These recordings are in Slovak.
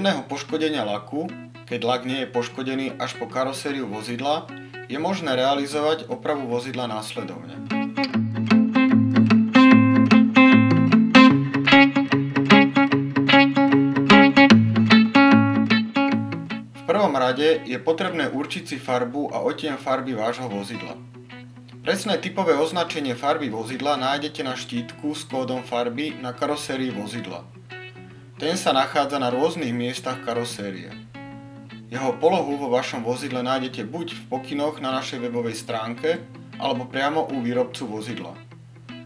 jemného poškodenia laku, keď lak nie je poškodený až po karosériu vozidla, je možné realizovať opravu vozidla následovne. V prvom rade je potrebné určiť si farbu a odtieň farby vášho vozidla. Presné typové označenie farby vozidla nájdete na štítku s kódom farby na karosérii vozidla. Ten sa nachádza na rôznych miestach karosérie. Jeho polohu vo vašom vozidle nájdete buď v pokynoch na našej webovej stránke, alebo priamo u výrobcu vozidla.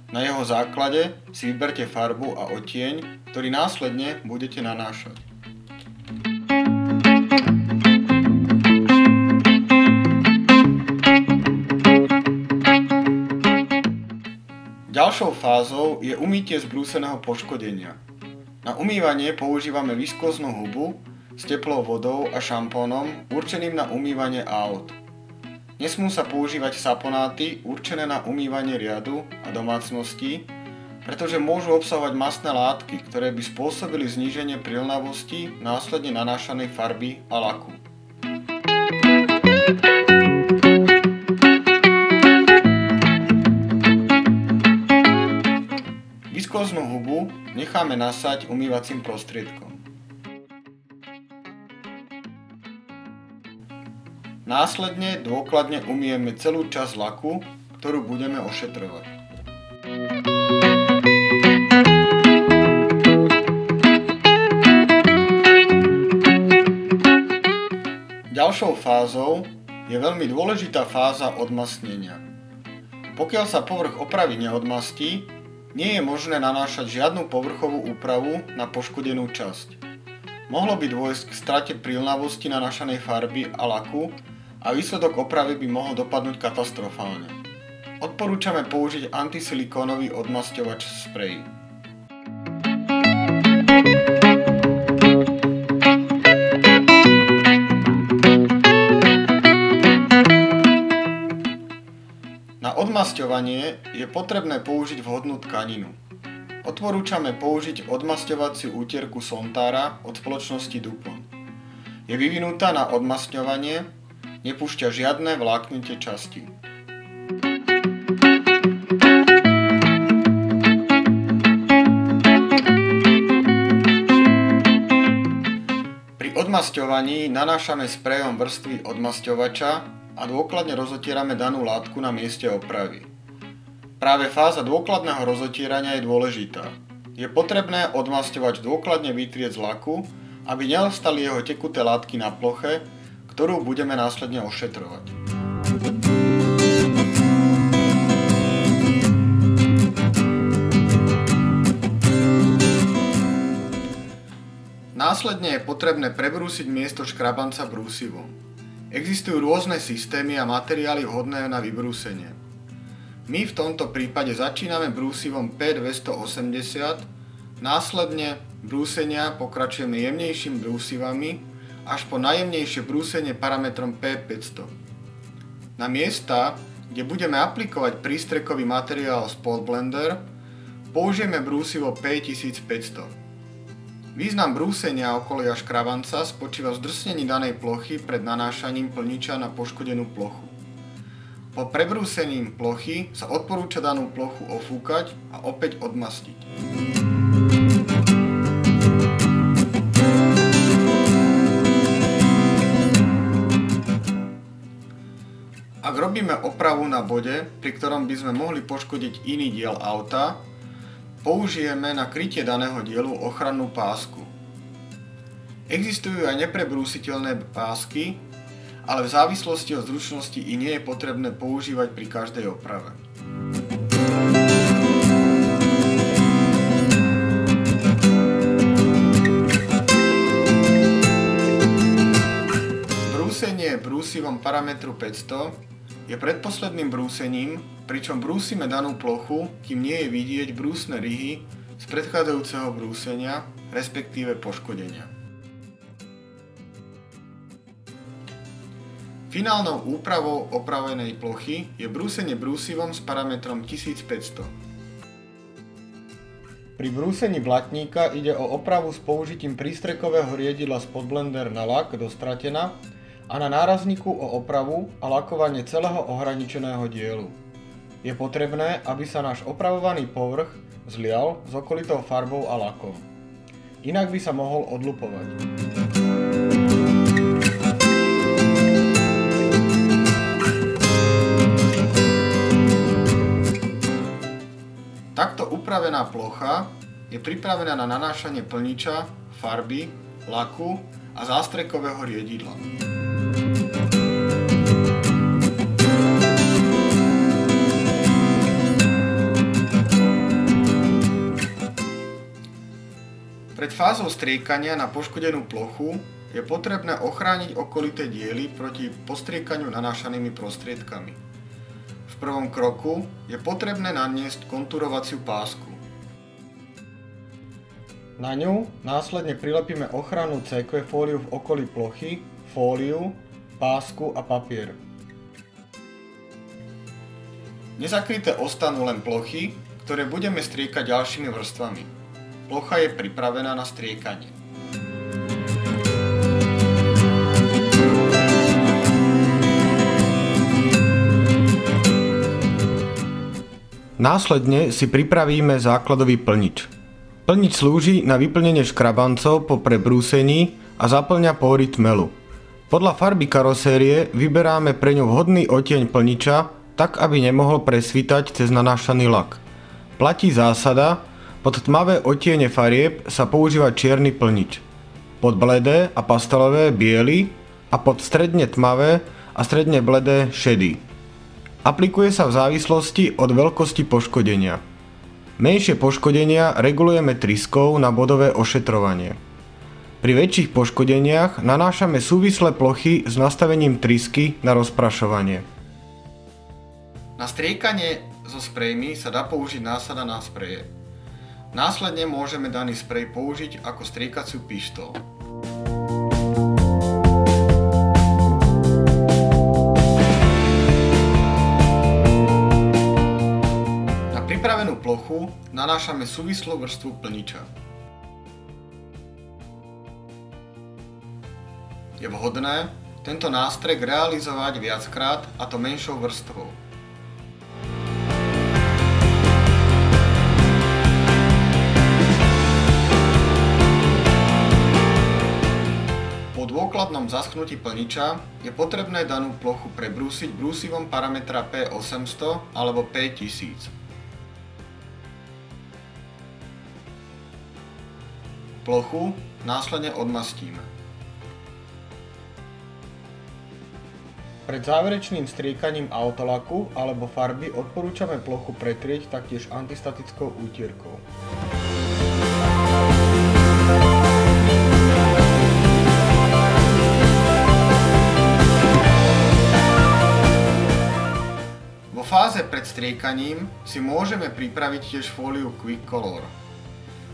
Na jeho základe si vyberte farbu a odtieň, ktorý následne budete nanášať. Ďalšou fázou je umýtie zbrúseného poškodenia. Na umývanie používame viskóznu hubu s teplou vodou a šampónom určeným na umývanie aut. Nesmú sa používať saponáty určené na umývanie riadu a domácností, pretože môžu obsahovať mastné látky, ktoré by spôsobili zníženie prilnavosti následne nanášanej farby a laku. Viskóznu hubu necháme nasať umývacím prostriedkom. Následne dôkladne umyjeme celú časť laku, ktorú budeme ošetrovať. Ďalšou fázou je veľmi dôležitá fáza odmastnenia. Pokiaľ sa povrch opravy neodmastí, nie je možné nanášať žiadnu povrchovú úpravu na poškodenú časť. Mohlo by dôjsť k strate prilnavosti nanášanej farby a laku a výsledok opravy by mohol dopadnúť katastrofálne. Odporúčame použiť antisilikónový odmasťovač sprej. Na odmasťovanie je potrebné použiť vhodnú tkaninu. Odporúčame použiť odmasťovaciu útierku Sontára od spoločnosti DuPont. Je vyvinutá na odmasťovanie, nepúšťa žiadne vláknite časti. Pri odmasťovaní nanášame sprejom vrstvy odmasťovača a dôkladne rozotierame danú látku na mieste opravy. Práve fáza dôkladného rozotierania je dôležitá. Je potrebné odmasťovač dôkladne vytrieť z laku, aby neostali jeho tekuté látky na ploche, ktorú budeme následne ošetrovať. Následne je potrebné prebrúsiť miesto škrabanca brúsivom. Existujú rôzne systémy a materiály vhodné na vybrúsenie. My v tomto prípade začíname brúsivom P280, následne brúsenia pokračujeme jemnejšími brúsivami až po najjemnejšie brúsenie parametrom P500. Na miesta, kde budeme aplikovať prístrekový materiál Spot Blender, použijeme brúsivo P1500. Význam brúsenia okolia škrabanca spočíva v zdrsnení danej plochy pred nanášaním plniča na poškodenú plochu. Po prebrúsení plochy sa odporúča danú plochu ofúkať a opäť odmastiť. Ak robíme opravu na bode, pri ktorom by sme mohli poškodiť iný diel auta, použijeme na krytie daného dielu ochrannú pásku. Existujú aj neprebrúsiteľné pásky, ale v závislosti od zručnosti i nie je potrebné používať pri každej oprave. Brúsenie brúsivom parametru 500 je predposledným brúsením, pričom brúsime danú plochu, kým nie je vidieť brúsne ryhy z predchádzajúceho brúsenia, respektíve poškodenia. Finálnou úpravou opravenej plochy je brúsenie brúsivom s parametrom 1500. Pri brúsení blatníka ide o opravu s použitím prístrekového riedidla spod blender na lak do stratena a na nárazníku o opravu a lakovanie celého ohraničeného dielu. Je potrebné, aby sa náš opravovaný povrch zlial s okolitou farbou a lakom. Inak by sa mohol odlupovať. Takto upravená plocha je pripravená na nanášanie plniča, farby, laku a zástrekového riedidla. Pred fázou striekania na poškodenú plochu je potrebné ochrániť okolité diely proti postriekaniu nanášanými prostriedkami. V prvom kroku je potrebné naniesť konturovaciu pásku. Na ňu následne prilepíme ochrannú CQ fóliu v okolí plochy, fóliu, pásku a papier. Nezakryté ostanú len plochy, ktoré budeme striekať ďalšími vrstvami. Plocha je pripravená na striekanie. Následne si pripravíme základový plnič. Plnič slúži na vyplnenie škrabancov po prebrúsení a zaplňa pory tmelu. Podľa farby karosérie vyberáme pre ňu vhodný odtieň plniča, tak aby nemohol presvítať cez nanášaný lak. Platí zásada, pod tmavé odtiene farieb sa používa čierny plnič, pod bledé a pastelové biely a pod stredne tmavé a stredne bledé šedý. Aplikuje sa v závislosti od veľkosti poškodenia. Menšie poškodenia regulujeme tryskou na bodové ošetrovanie. Pri väčších poškodeniach nanášame súvislé plochy s nastavením trysky na rozprašovanie. Na striekanie so sprejmi sa dá použiť násada na spreje. Následne môžeme daný sprej použiť ako striekaciu pištoľ. Pripravenú plochu nanášame súvislú vrstvu plniča. Je vhodné tento nástreh realizovať viackrát, a to menšou vrstvou. Po dôkladnom zaschnutí plniča je potrebné danú plochu prebrúsiť brúsivom parametra P800 alebo P1000. Plochu následne odmastíme. Pred záverečným striekaním autolaku alebo farby odporúčame plochu pretrieť taktiež antistatickou útierkou. Vo fáze pred striekaním si môžeme pripraviť tiež fóliu Quick Color.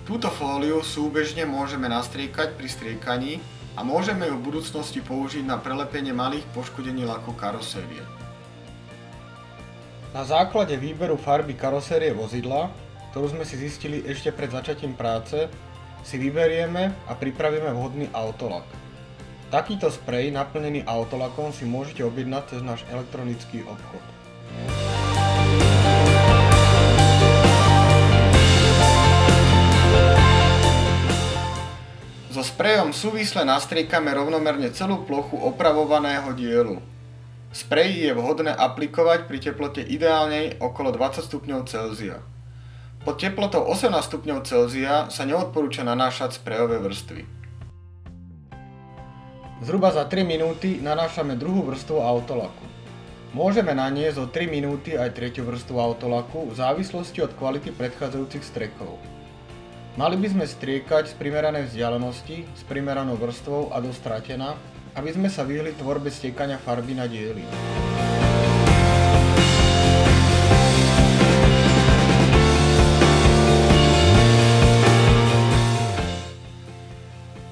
Túto fóliu súbežne môžeme nastriekať pri striekaní a môžeme ju v budúcnosti použiť na prelepenie malých poškodení laku karosérie. Na základe výberu farby karosérie vozidla, ktorú sme si zistili ešte pred začatím práce, si vyberieme a pripravíme vhodný autolak. Takýto sprej naplnený autolakom si môžete objednať cez náš elektronický obchod. So sprejom súvisle nastriekame rovnomerne celú plochu opravovaného dielu. Sprej je vhodné aplikovať pri teplote ideálnej okolo 20 stupňov Celzia. Pod teplotou 18 stupňov Celzia sa neodporúča nanášať sprejové vrstvy. Zhruba za 3 minúty nanášame druhú vrstvu autolaku. Môžeme naniesť o 3 minúty aj tretiu vrstvu autolaku v závislosti od kvality predchádzajúcich strekov. Mali by sme striekať z primeranej vzdialenosti, s primeranou vrstvou a do stratena, aby sme sa vyhli tvorbe stiekania farby na diely.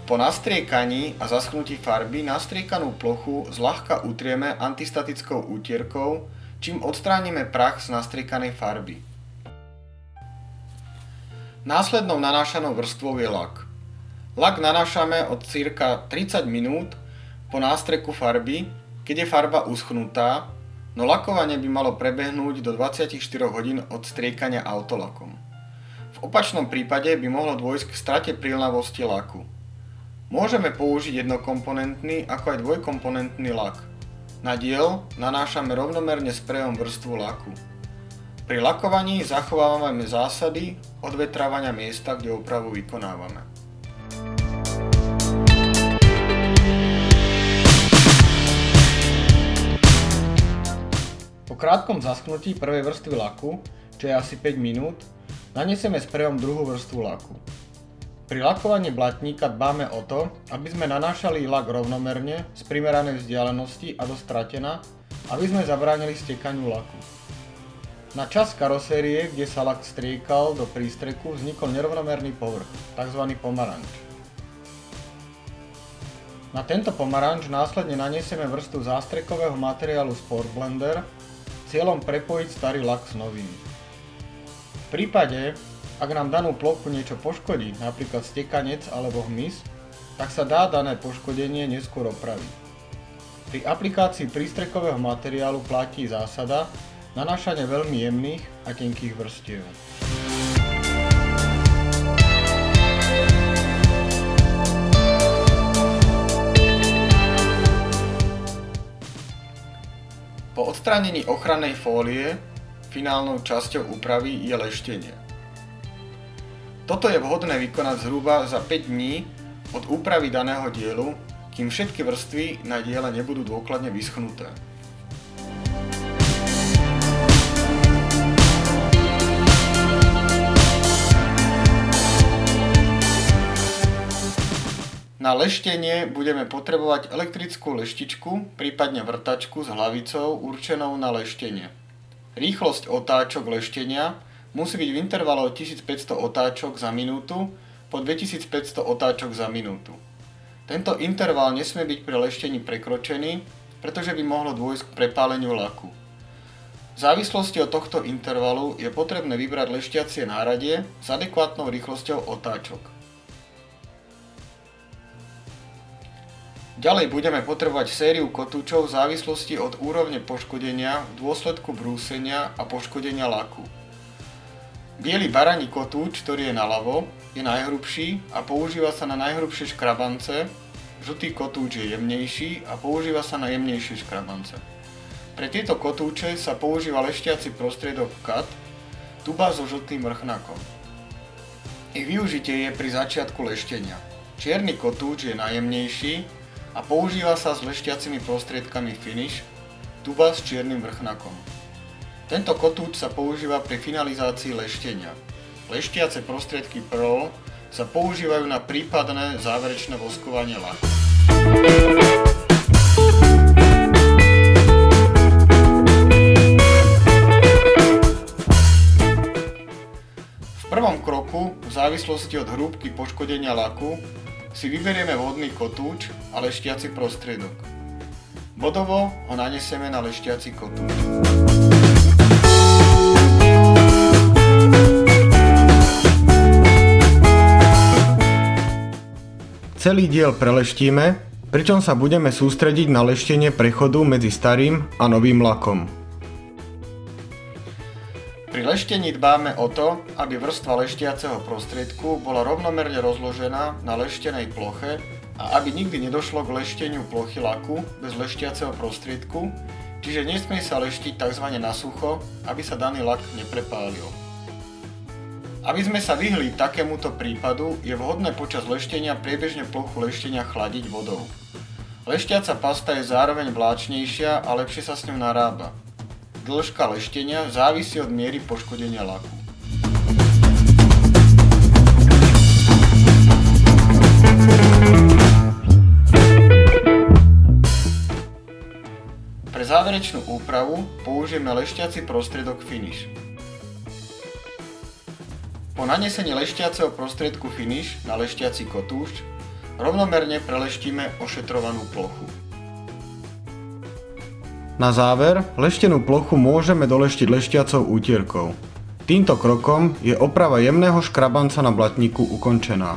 Po nastriekaní a zaschnutí farby nastriekanú plochu zľahka utrieme antistatickou útierkou, čím odstránime prach z nastriekanej farby. Následnou nanášanou vrstvou je lak. Lak nanášame od cirka 30 minút po nástreku farby, keď je farba uschnutá, no lakovanie by malo prebehnúť do 24 hodín od striekania autolakom. V opačnom prípade by mohlo dôjsť k strate prílnavosti laku. Môžeme použiť jednokomponentný ako aj dvojkomponentný lak. Na diel nanášame rovnomerne sprejom vrstvu laku. Pri lakovaní zachovávame zásady odvetrávania miesta, kde úpravu vykonávame. Po krátkom zaschnutí prvej vrstvy laku, čo je asi 5 minút, naniesieme sprejom druhú vrstvu laku. Pri lakovaní blatníka dbáme o to, aby sme nanášali lak rovnomerne z primeranej vzdialenosti a do stratená, aby sme zabránili stekaniu laku. Na časť karosérie, kde sa lak striekal do prístreku, vznikol nerovnomerný povrch, tzv. Pomaranč. Na tento pomaranč následne naniesieme vrstvu zástrekového materiálu Sport Blender cieľom prepojiť starý lak s novým. V prípade, ak nám danú plochu niečo poškodí, napríklad stekanec alebo hmyz, tak sa dá dané poškodenie neskôr opraviť. Pri aplikácii prístrekového materiálu platí zásada nanášanie veľmi jemných a tenkých vrstiev. Po odstránení ochrannej fólie finálnou časťou úpravy je leštenie. Toto je vhodné vykonať zhruba za 5 dní od úpravy daného dielu, kým všetky vrstvy na diele nebudú dôkladne vyschnuté. Na leštenie budeme potrebovať elektrickú leštičku, prípadne vrtačku s hlavicou určenou na leštenie. Rýchlosť otáčok leštenia musí byť v intervale 1500 otáčok za minútu po 2500 otáčok za minútu. Tento interval nesmie byť pri leštení prekročený, pretože by mohlo dôjsť k prepáleniu laku. V závislosti od tohto intervalu je potrebné vybrať leštiacie náradie s adekvátnou rýchlosťou otáčok. Ďalej budeme potrebovať sériu kotúčov v závislosti od úrovne poškodenia v dôsledku brúsenia a poškodenia laku. Biely baraní kotúč, ktorý je naľavo, je najhrubší a používa sa na najhrubšie škrabance, žltý kotúč je jemnejší a používa sa na jemnejšie škrabance. Pre tieto kotúče sa používa leštiaci prostriedok cut, tuba so žltým vrchnakom. Ich využitie je pri začiatku leštenia. Čierny kotúč je najjemnejší a používa sa s leštiacimi prostriedkami finish, tuba s čiernym vrchnakom. Tento kotúč sa používa pri finalizácii leštenia. Leštiace prostriedky Pearl sa používajú na prípadné záverečné voskovanie laku. V prvom kroku, v závislosti od hrúbky poškodenia laku, si vyberieme vhodný kotúč a leštiaci prostriedok. Bodovo ho nanesieme na leštiaci kotúč. Celý diel preleštíme, pričom sa budeme sústrediť na leštenie prechodu medzi starým a novým lakom. Pri leštení dbáme o to, aby vrstva leštiaceho prostriedku bola rovnomerne rozložená na leštenej ploche a aby nikdy nedošlo k lešteniu plochy laku bez leštiaceho prostriedku, čiže nesmie sa leštiť tzv. Na sucho, aby sa daný lak neprepálil. Aby sme sa vyhli takémuto prípadu, je vhodné počas leštenia priebežne plochu leštenia chladiť vodou. Leštiaca pasta je zároveň vláčnejšia a lepšie sa s ňou narába. Dĺžka leštenia závisí od miery poškodenia laku. Pre záverečnú úpravu použijeme leštiaci prostriedok finish. Po nanesení leštiaceho prostriedku finish na leštiaci kotúč rovnomerne preleštíme ošetrovanú plochu. Na záver, leštenú plochu môžeme doleštiť leštiacou útierkou. Týmto krokom je oprava jemného škrabanca na blatníku ukončená.